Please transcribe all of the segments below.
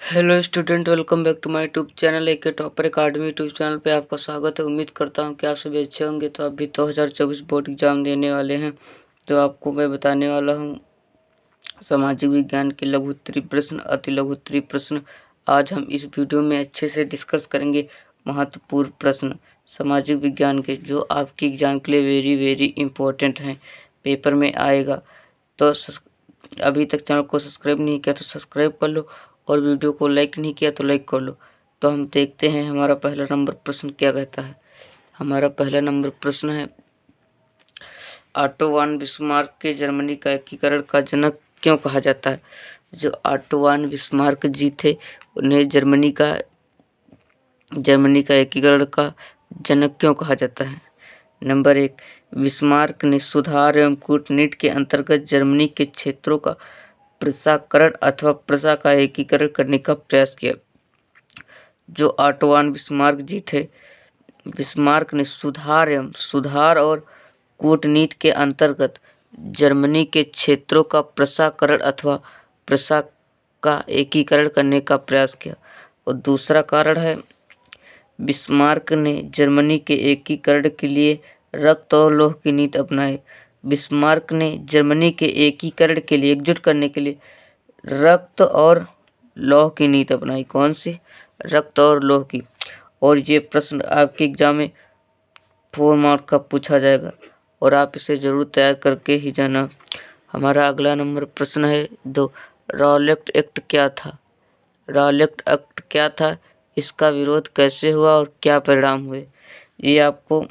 Hello student, welcome back to my YouTube channel AK Topper Academy YouTube channel पे आपका स्वागत है। उम्मीद करता हूँ कि आप सभी अच्छे होंगे। तो अभी 2024 बोर्ड एग्जाम देने वाले हैं, तो आपको मैं बताने वाला हूँ सामाजिक विज्ञान के लघु उत्तरीय प्रश्न, अति लघु उत्तरीय प्रश्न। आज हम इस वीडियो में अच्छे से डिस्कस करेंगे महत्वपूर्ण प्रश्न सामाजिक विज्ञान के, जो आपके एग्जाम के लिए वेरी वेरी इंपॉर्टेंट हैं, पेपर में आएगा। तो अभी तक चैनल को सब्सक्राइब नहीं किया तो सब्सक्राइब कर लो, और वीडियो को लाइक नहीं किया तो लाइक कर लो। तो हम देखते हैं हमारा पहला नंबर प्रश्न क्या कहता है। हमारा पहला नंबर प्रश्न है, ऑटो वन बिस्मार्क के जर्मनी का एकीकरण का जनक क्यों कहा जाता है। जो ऑटो वन बिस्मार्क जी थे, उन्हें जर्मनी का एकीकरण का जनक क्यों कहा जाता है। नंबर 1, बिस्मार्क ने सुधार एवं कूटनीति के अंतर्गत जर्मनी के क्षेत्रों का प्रशाकरण अथवा प्रशा का एकीकरण करने का प्रयास किया। जो ऑटो वन बिस्मार्क जी थे, बिस्मार्क ने सुधार और कूटनीति के अंतर्गत जर्मनी के क्षेत्रों का प्रशाकरण अथवा प्रशा का एकीकरण करने का प्रयास किया। और दूसरा कारण है, बिस्मार्क ने जर्मनी के एकीकरण के लिए रक्त और लौह की नीति अपनाई। बिस्मार्क ने जर्मनी के एकीकरण के लिए, एकजुट करने के लिए रक्त और लौह की नीति अपनाई। कौन सी? रक्त और लौह की। और ये प्रश्न आपके एग्जाम में 4 मार्क का पूछा जाएगा, और आप इसे जरूर तैयार करके ही जाना। हमारा अगला नंबर प्रश्न है 2, रॉलेट एक्ट क्या था। रॉलेट एक्ट क्या था, इसका विरोध कैसे हुआ और क्या परिणाम हुए। ये आपको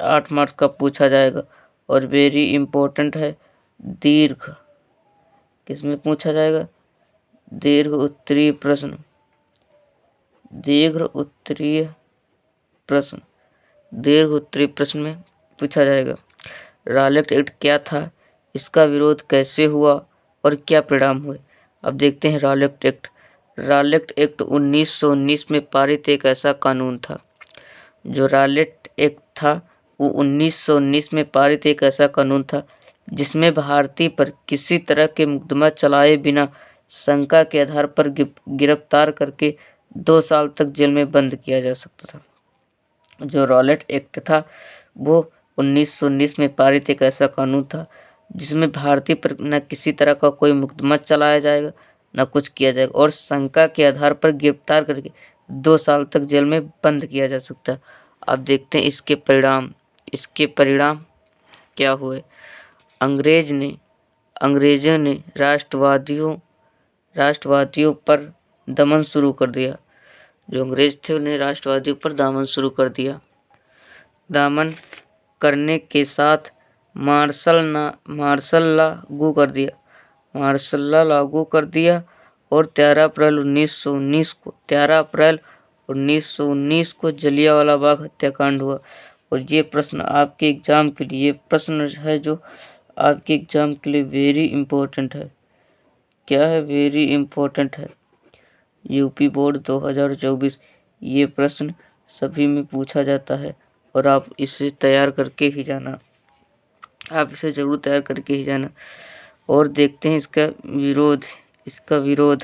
8 मार्क्स का पूछा जाएगा, और वेरी इंपॉर्टेंट है। दीर्घ किसमें पूछा जाएगा? दीर्घ उत्तरीय प्रश्न। दीर्घ उत्तरीय प्रश्न में पूछा जाएगा। रॉलेट एक्ट क्या था, इसका विरोध कैसे हुआ और क्या परिणाम हुए। अब देखते हैं रॉलेट एक्ट। रॉलेट एक्ट 1919 में पारित एक ऐसा कानून था। जो रॉलेट एक्ट था वो 1919 में पारित एक ऐसा कानून था जिसमें भारतीय पर किसी तरह के मुकदमा चलाए बिना शंका के आधार पर गिरफ्तार करके 2 साल तक जेल में बंद किया जा सकता था। जो रॉलेट एक्ट था वो 1919 में पारित एक ऐसा कानून था जिसमें भारतीय पर न किसी तरह का कोई मुकदमा चलाया जाएगा, न कुछ किया जाएगा, और शंका के आधार पर गिरफ्तार करके 2 साल तक जेल में बंद किया जा सकता है। अब देखते हैं इसके परिणाम क्या हुए। अंग्रेजों ने राष्ट्रवादियों पर दमन शुरू कर दिया। जो अंग्रेज थे उन्हें राष्ट्रवादियों पर दमन शुरू कर दिया। दमन करने के साथ मार्शल लॉ लागू कर दिया, और 13 अप्रैल 1919 को जलियांवाला बाग हत्याकांड हुआ। और ये प्रश्न आपके एग्जाम के लिए जो आपके एग्जाम के लिए वेरी इंपॉर्टेंट है। क्या है? वेरी इंपॉर्टेंट है। यूपी बोर्ड 2024 ये प्रश्न सभी में पूछा जाता है, और आप इसे तैयार करके ही जाना। आप इसे जरूर तैयार करके ही जाना। और देखते हैं इसका विरोध।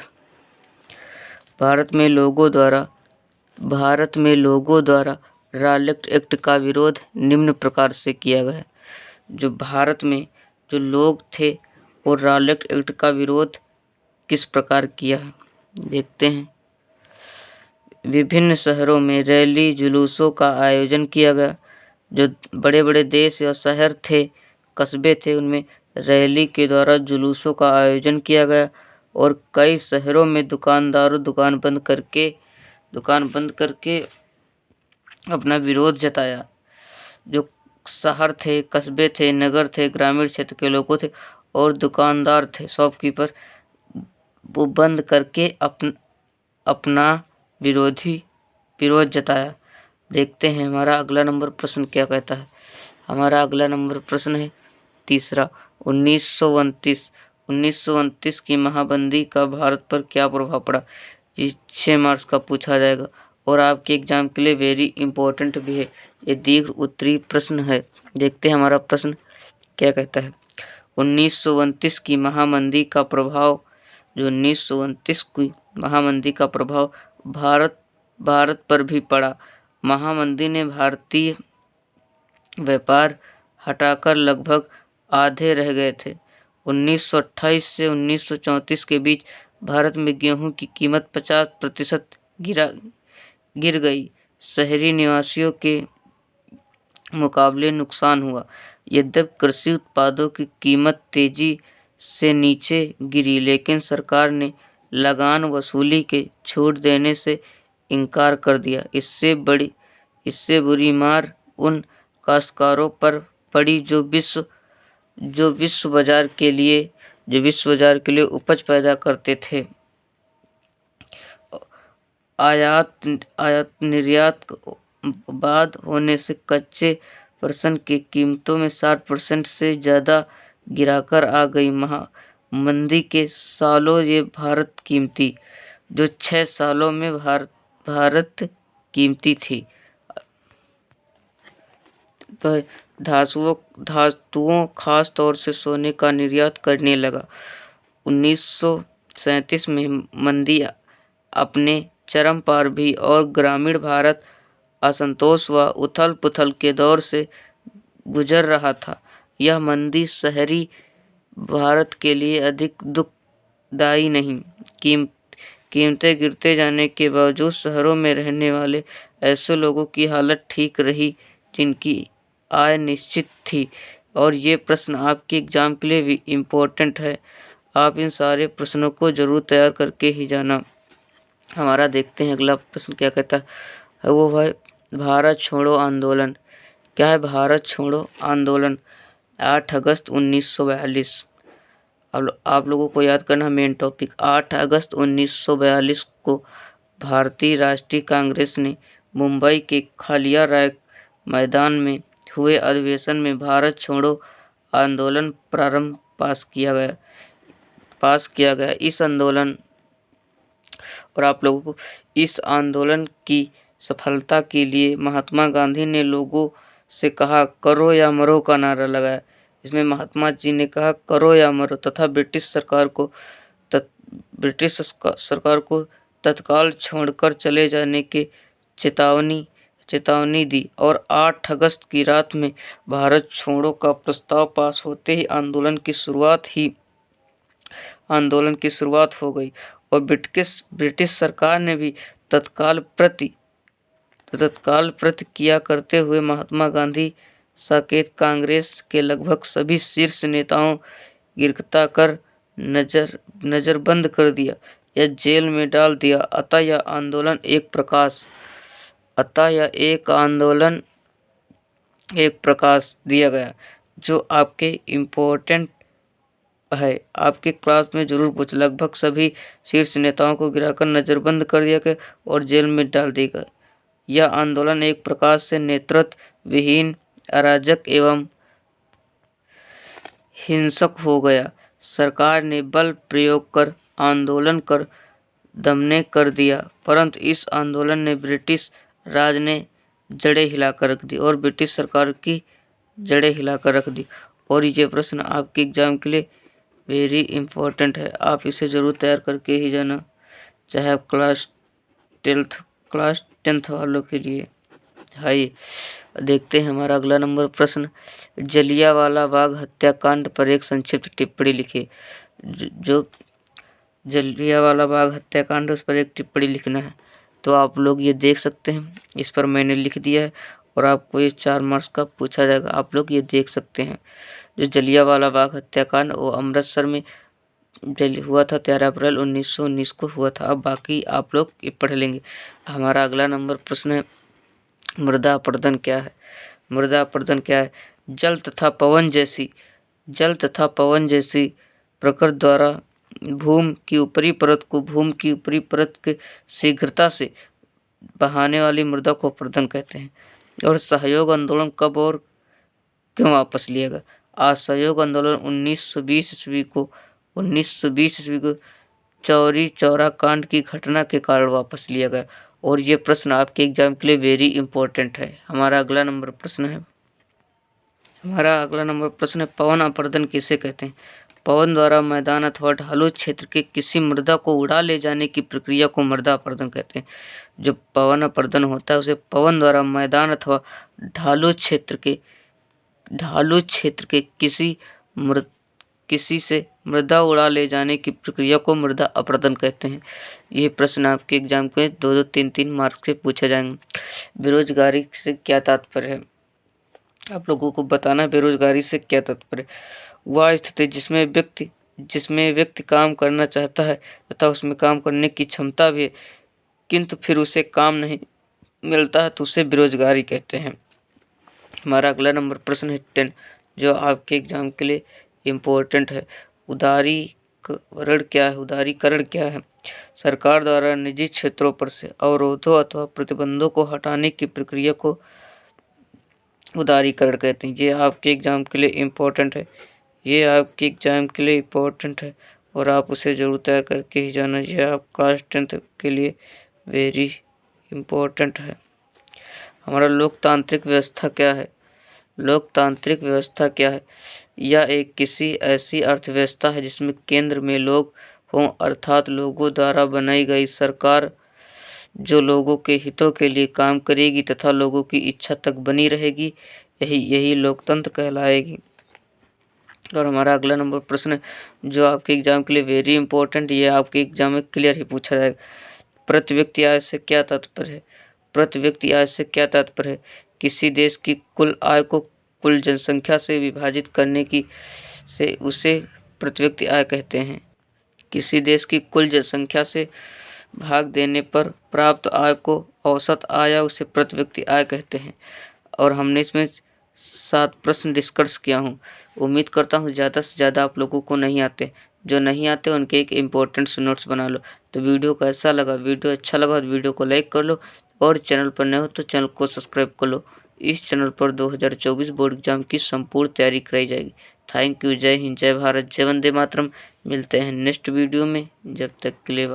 भारत में लोगों द्वारा रॉलेट एक्ट का विरोध निम्न प्रकार से किया गया। जो भारत में जो लोग थे वो रॉलेट एक्ट का विरोध किस प्रकार किया है, देखते हैं। विभिन्न शहरों में रैली जुलूसों का आयोजन किया गया। जो बड़े बड़े देश या शहर थे, कस्बे थे, उनमें रैली के द्वारा जुलूसों का आयोजन किया गया, और कई शहरों में दुकानदारों दुकान बंद करके अपना विरोध जताया। जो शहर थे, कस्बे थे, नगर थे, ग्रामीण क्षेत्र के लोगों थे और दुकानदार थे, शॉपकीपर, वो बंद करके अपना विरोध जताया। देखते हैं हमारा अगला नंबर प्रश्न क्या कहता है। हमारा अगला नंबर प्रश्न है 3, 1929 की महाबंदी का भारत पर क्या प्रभाव पड़ा। ये 6 मार्क्स का पूछा जाएगा, और आपके एग्जाम के लिए वेरी इंपॉर्टेंट भी है। ये दीर्घ उत्तरीय प्रश्न है। देखते हैं हमारा प्रश्न क्या कहता है। 1929 की महामंदी का प्रभाव, जो 1929 की महामंदी का प्रभाव भारत पर भी पड़ा। महामंदी ने भारतीय व्यापार हटाकर लगभग आधे रह गए थे। 1928 से 1934 के बीच भारत में गेहूं की कीमत 50% गिर गई। शहरी निवासियों के मुकाबले नुकसान हुआ। यद्यपि कृषि उत्पादों की कीमत तेजी से नीचे गिरी, लेकिन सरकार ने लगान वसूली के छूट देने से इनकार कर दिया। इससे बुरी मार उन काश्तकारों पर पड़ी जो विश्व बाजार के लिए उपज पैदा करते थे। आयात निर्यात बाद होने से कच्चे राशन की कीमतों में 60% से ज़्यादा गिराकर आ गई। मंदी के सालों ये भारत कीमती, जो 6 सालों में भारत कीमती थी। धातुओं खास तौर से सोने का निर्यात करने लगा। 1937 में मंदी अपने चरम पर भी और ग्रामीण भारत असंतोष व उथल-पुथल के दौर से गुजर रहा था। यह मंदी शहरी भारत के लिए अधिक दुखदायी नहीं। कीमतें गिरते जाने के बावजूद शहरों में रहने वाले ऐसे लोगों की हालत ठीक रही जिनकी आय निश्चित थी। और ये प्रश्न आपके एग्जाम के लिए भी इम्पोर्टेंट है। आप इन सारे प्रश्नों को जरूर तैयार करके ही जाना। हमारा देखते हैं अगला प्रश्न क्या कहता है। वो है भारत छोड़ो आंदोलन। क्या है भारत छोड़ो आंदोलन? 8 अगस्त 1942। अब आप लोगों को याद करना मेन टॉपिक। 8 अगस्त 1942 को भारतीय राष्ट्रीय कांग्रेस ने मुंबई के खालिया राय मैदान में हुए अधिवेशन में भारत छोड़ो आंदोलन पास किया गया। इस आंदोलन की सफलता के लिए महात्मा गांधी ने लोगों से कहा करो या मरो का नारा लगाया। इसमें महात्मा जी ने कहा करो या मरो तथा ब्रिटिश सरकार को तत्काल छोड़कर चले जाने की चेतावनी दी। और 8 अगस्त की रात में भारत छोड़ो का प्रस्ताव पास होते ही आंदोलन की शुरुआत हो गई। और ब्रिटिश सरकार ने भी तत्काल प्रतिक्रिया करते हुए महात्मा गांधी समेत कांग्रेस के लगभग सभी शीर्ष नेताओं गिरफ्तार कर नजरबंद कर दिया या जेल में डाल दिया। अतः यह आंदोलन एक प्रकाश दिया गया जो आपके इम्पोर्टेंट है। आपके क्लास में जरूर पूछा। लगभग सभी शीर्ष नेताओं को गिराकर नजरबंद कर दिया गया और जेल में डाल दिया गया। यह आंदोलन एक प्रकार से नेतृत्व विहीन, अराजक एवं हिंसक हो गया। सरकार ने बल प्रयोग कर आंदोलन कर दमन कर दिया, परंतु इस आंदोलन ने ब्रिटिश राज ने जड़ें हिलाकर रख दी और ब्रिटिश सरकार की जड़ें हिलाकर रख दी। और ये प्रश्न आपके एग्जाम के लिए वेरी इंपॉर्टेंट है। आप इसे जरूर तैयार करके ही जाना, चाहे आप क्लास 10th वालों के लिए। हाय देखते हैं हमारा अगला नंबर प्रश्न। जलियांवाला बाग हत्याकांड पर एक संक्षिप्त टिप्पणी लिखिए। जो जलियांवाला बाग हत्याकांड उस पर एक टिप्पणी लिखना है। तो आप लोग ये देख सकते हैं, इस पर मैंने लिख दिया है और आपको ये 4 मार्क्स का पूछा जाएगा। आप लोग ये देख सकते हैं। जो जलियांवाला बाग हत्याकांड वो अमृतसर में हुआ था, 13 अप्रैल 1919 को हुआ था। अब बाकी आप लोग ये पढ़ लेंगे। हमारा अगला नंबर प्रश्न है मृदा अपरदन क्या है? मृदा अपरदन क्या है? जल तथा पवन जैसी प्रकृति द्वारा भूमि की ऊपरी परत को भूमि की ऊपरी परत के शीघ्रता से बहाने वाली मृदा को अपरदन कहते हैं। और सहयोग आंदोलन कब और क्यों वापस लिया गया? असहयोग आंदोलन 1920 ईस्वी को चौरी चौरा कांड की घटना के कारण वापस लिया गया। और ये प्रश्न आपके एग्जाम के लिए वेरी इंपॉर्टेंट है। हमारा अगला नंबर प्रश्न है पवन अपरदन किसे कहते हैं? पवन द्वारा मैदान अथवा ढालू क्षेत्र के किसी मृदा को उड़ा ले जाने की प्रक्रिया को मृदा अपरदन कहते हैं। जो पवन अपरदन होता है उसे पवन द्वारा मैदान अथवा ढालू क्षेत्र के किसी से मृदा उड़ा ले जाने की प्रक्रिया को मृदा अपरदन कहते हैं। ये प्रश्न आपके एग्जाम के 2-2, 3-3 मार्क से पूछे जाएंगे। बेरोजगारी से क्या तात्पर्य है? आप लोगों को बताना बेरोजगारी से क्या तात्पर्य। वह स्थिति जिसमें व्यक्ति काम करना चाहता है तथा उसमें काम करने की क्षमता भी है, किंतु फिर उसे काम नहीं मिलता है तो उसे बेरोजगारी कहते हैं। हमारा अगला नंबर प्रश्न है 10, जो आपके एग्जाम के लिए इम्पोर्टेंट है। उदारीकरण क्या है? सरकार द्वारा निजी क्षेत्रों पर से अवरोधों अथवा प्रतिबंधों को हटाने की प्रक्रिया को उदारीकरण कहते हैं। ये आपके एग्जाम के लिए इम्पोर्टेंट है और आप उसे जरूर तय करके ही जाना। ये आप क्लास 10th के लिए वेरी इम्पोर्टेंट है। हमारा लोकतांत्रिक व्यवस्था क्या है? लोकतांत्रिक व्यवस्था क्या है? यह एक किसी ऐसी अर्थव्यवस्था है जिसमें केंद्र में लोग हों, अर्थात लोगों द्वारा बनाई गई सरकार जो लोगों के हितों के लिए काम करेगी तथा लोगों की इच्छा तक बनी रहेगी, यही लोकतंत्र कहलाएगी। और हमारा अगला नंबर प्रश्न है जो आपके एग्जाम के लिए वेरी इंपॉर्टेंट, ये आपके एग्जाम में क्लियर ही पूछा जाएगा। प्रति व्यक्ति आय से क्या तात्पर्य है? प्रति व्यक्ति आय से क्या तात्पर्य है? किसी देश की कुल आय को कुल जनसंख्या से विभाजित करने की से उसे प्रति व्यक्ति आय कहते हैं। किसी देश की कुल जनसंख्या से भाग देने पर प्राप्त आय को औसत आय या उसे प्रति व्यक्ति आय कहते हैं। और हमने इसमें 7 प्रश्न डिस्कस किया हूँ। उम्मीद करता हूँ ज़्यादा से ज़्यादा आप लोगों को नहीं आते, जो नहीं आते उनके एक इम्पोर्टेंट से नोट्स बना लो। तो वीडियो कैसा लगा? वीडियो अच्छा लगा तो वीडियो को लाइक कर लो और चैनल पर नए हो तो चैनल को सब्सक्राइब कर लो। इस चैनल पर 2024 बोर्ड एग्जाम की संपूर्ण तैयारी कराई जाएगी। Thank you. जय हिंद, जय भारत, जय वंदे मातरम। मिलते हैं नेक्स्ट वीडियो में, जब तक के लिए।